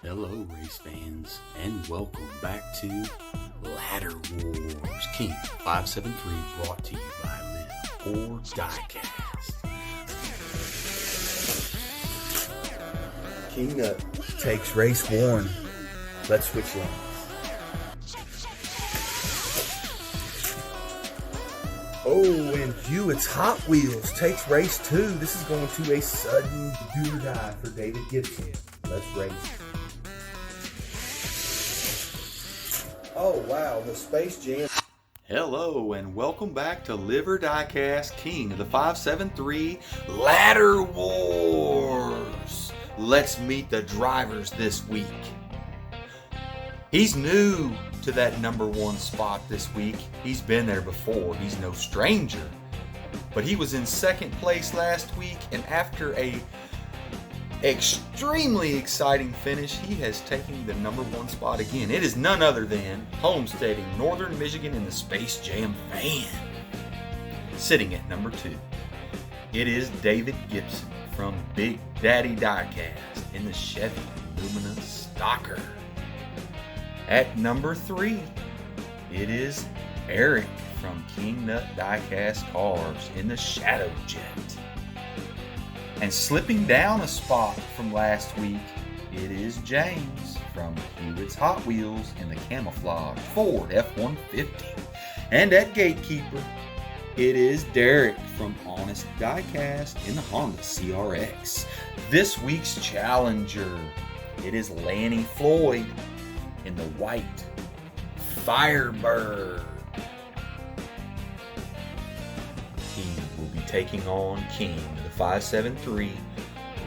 Hello race fans and welcome back to Ladder Wars King 573, brought to you by Live or DIECAST. King Nut takes race one. Let's switch lanes. Oh, and Hewitt's Hot Wheels takes race two. This is going to a sudden do or die for David Gibson. Let's race. Oh, wow, the Space Jam. Hello and welcome back to Live or DIECAST King of the 573 Ladder Wars. Let's meet the drivers this week. He's new to that number one spot this week. He's been there before. He's no stranger. But he was in second place last week, and after a extremely exciting finish, he has taken the number one spot again. It is none other than homesteading Northern Michigan in the Space Jam van. Sitting at number two, it is David Gibson from Big Daddy DIECAST in the Chevy Lumina Stalker. At number three, it is Eric from King Nut DIECAST Cars in the Shadow Jet. And slipping down a spot from last week, it is James from Hewitt's Hot Wheels in the Camouflage Ford F-150. And at Gatekeeper, it is Derek from Honest DIECAST in the Honda CRX. This week's challenger, it is Lanny Floyd in the white Firebird. He will be taking on King of the 573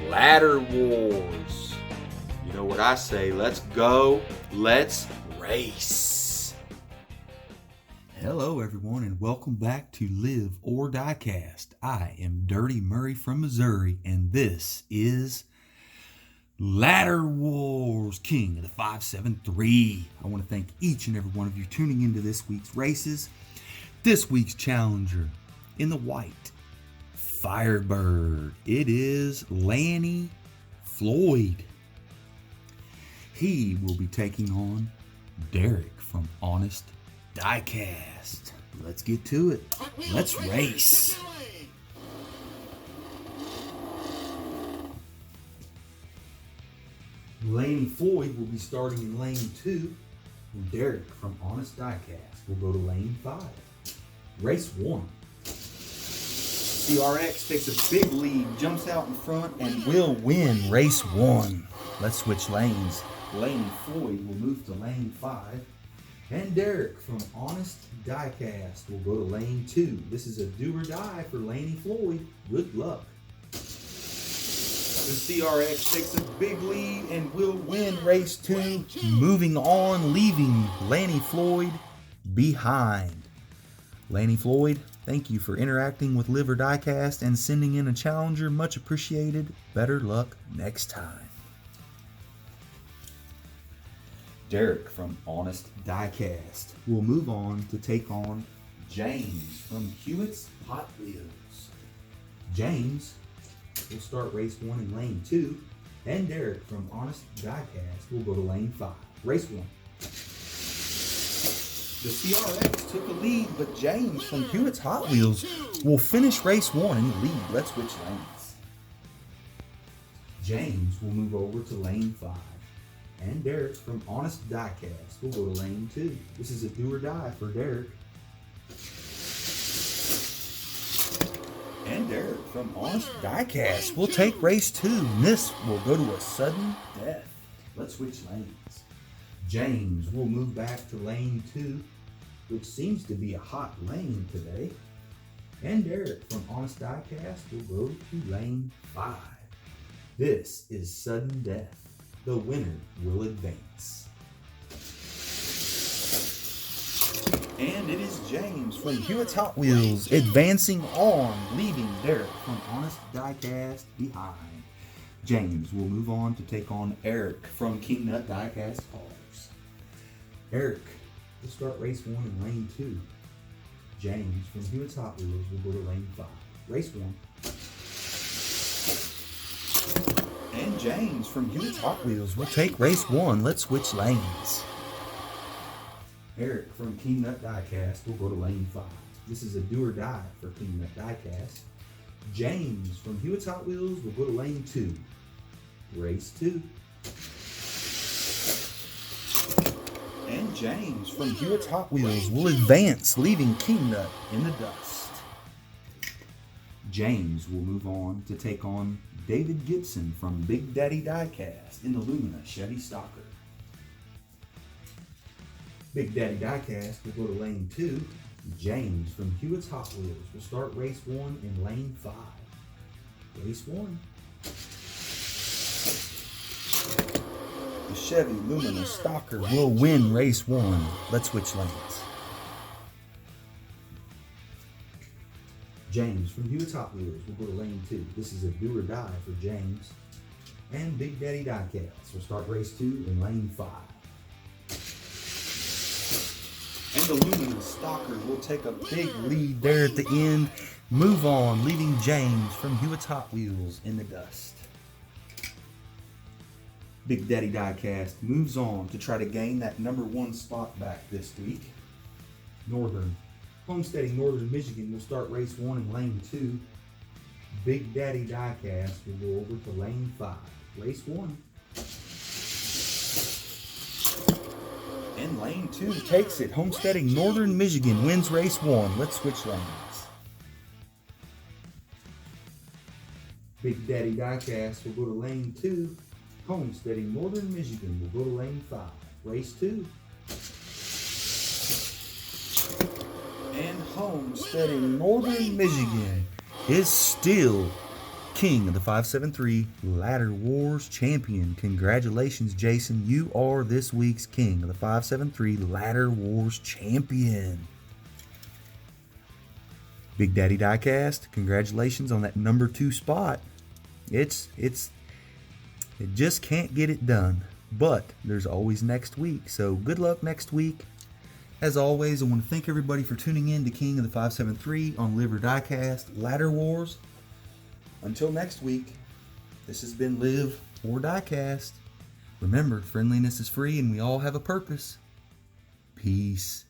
Ladder Wars. You know what I say, let's go, let's race. Hello everyone and welcome back to Live or DIECAST. I am Dirty Murray from Missouri and this is Ladder Wars King of the 573. I want to thank each and every one of you tuning into this week's races. This week's challenger in the white Firebird, it is Lanny Floyd. He will be taking on Derek from Honest DIECAST. Let's get to it. Let's race. Lanny Floyd will be starting in lane 2, and Derek from Honest DIECAST will go to lane 5. Race 1. CRX takes a big lead, jumps out in front, and will win race 1. Let's switch lanes. Lanny Floyd will move to lane 5, and Derek from Honest DIECAST will go to lane 2. This is a do or die for Lanny Floyd. Good luck. The CRX takes a big lead and will win race 2, moving on, leaving Lanny Floyd behind. Lanny Floyd, thank you for interacting with Live or DIECAST and sending in a challenger. Much appreciated. Better luck next time. Derek from Honest DIECAST will move on to take on James from Hewitt's Hot Wheels. James will start race 1 in lane 2, and Derek from Honest DIECAST will go to lane 5. Race 1. The CRX took a lead, but James from Hewitt's Hot Wheels will finish race 1 in the lead. Let's switch lanes. James will move over to lane 5, and Derek from Honest DIECAST will go to lane 2. This is a do or die for Derek. And Derek from Honest DIECAST will take race 2. And this will go to a sudden death. Let's switch lanes. James will move back to lane 2, which seems to be a hot lane today. And Derek from Honest DIECAST will go to lane 5. This is sudden death. The winner will advance. And it is James from Hewitt's Hot Wheels advancing on, leaving Derek from Honest DIECAST behind. James will move on to take on Eric from King Nut DIECAST Cars. Eric will start race 1 in lane 2. James from Hewitt's Hot Wheels will go to lane 5. Race 1. And James from Hewitt's Hot Wheels will take race 1. Let's switch lanes. Eric from King Nut Diecast will go to lane 5. This is a do or die for King Nut Diecast. James from Hewitt's Hot Wheels will go to lane 2. Race 2. And James from Hewitt's Hot Wheels will advance, leaving King Nut in the dust. James will move on to take on David Gibson from Big Daddy Diecast in the Lumina Chevy Stalker. Big Daddy Diecast will go to lane 2. James from Hewitt's Hot Wheels will start race 1 in lane 5. Race 1. The Chevy Lumina Stalker will win race 1. Let's switch lanes. James from Hewitt's Hot Wheels will go to lane 2. This is a do or die for James. And Big Daddy Diecast will start race 2 in lane 5. And the Lumina Stalker will take a big lead there at the end. Move on, leaving James from Hewitt's Hot Wheels in the dust. Big Daddy Diecast moves on to try to gain that number 1 spot back this week. Homesteading Northern Michigan will start race 1 in lane 2. Big Daddy Diecast will go over to lane 5. Race 1. And lane 2 takes it. Homesteading Northern Michigan wins race 1. Let's switch lanes. Big Daddy Diecast will go to lane 2. Homesteading Northern Michigan will go to lane 5. Race 2. And Homesteading Northern Michigan is still King of the 573 Ladder Wars champion. Congratulations, Jason. You are this week's King of the 573 Ladder Wars champion. Big Daddy Diecast, congratulations on that number 2 spot. It just can't get it done, but there's always next week. So good luck next week. As always, I want to thank everybody for tuning in to King of the 573 on Live or Diecast Ladder Wars. Until next week, this has been Live or Diecast. Remember, friendliness is free and we all have a purpose. Peace.